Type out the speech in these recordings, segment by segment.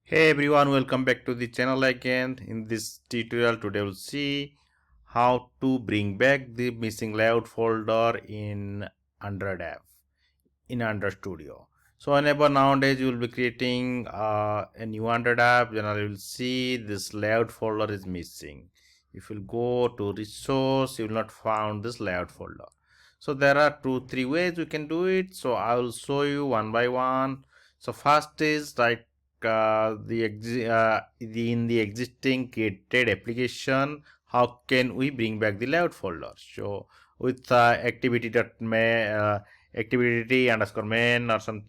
Hey everyone, welcome back to the channel again. In this tutorial today we'll see how to bring back the missing layout folder in Android app in Android Studio. So whenever nowadays you will be creating a new Android app, generally you will see this layout folder is missing. If you go to resource, you will not find this layout folder. So there are 2-3 ways you can do it. So I will show you one by one. So first is like in the existing created application, how can we bring back the layout folder? So with activity underscore main or some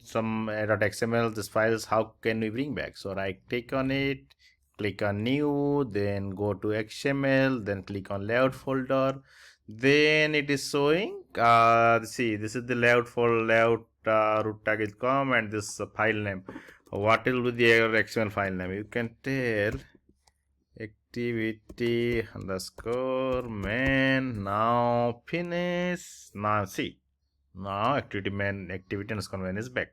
.xml, this files, how can we bring back? So right click on it, click on new, then go to xml, then click on layout folder. Then it is showing see, this is the layout for layout root tag is com, and this file name. What will be the xml file name? You can tell activity underscore main. Now finish. Now see, now activity main, activity underscore main is back.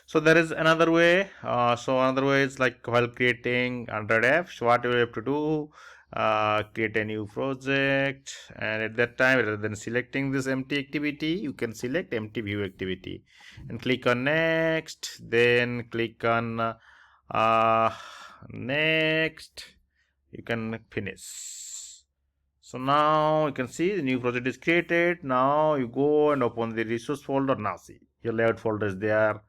So there is another way. So another way is like while creating Android apps, what you have to do, create a new project, and at that time, rather than selecting this empty activity, you can select empty view activity and click on next, then click on next. You can finish. So now you can see the new project is created. Now you go and open the resource folder. Now see, your layout folder is there.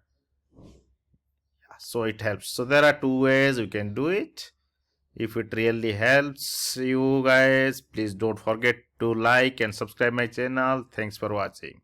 So it helps. So there are two ways you can do it. If it really helps you guys, please don't forget to like and subscribe my channel. Thanks for watching.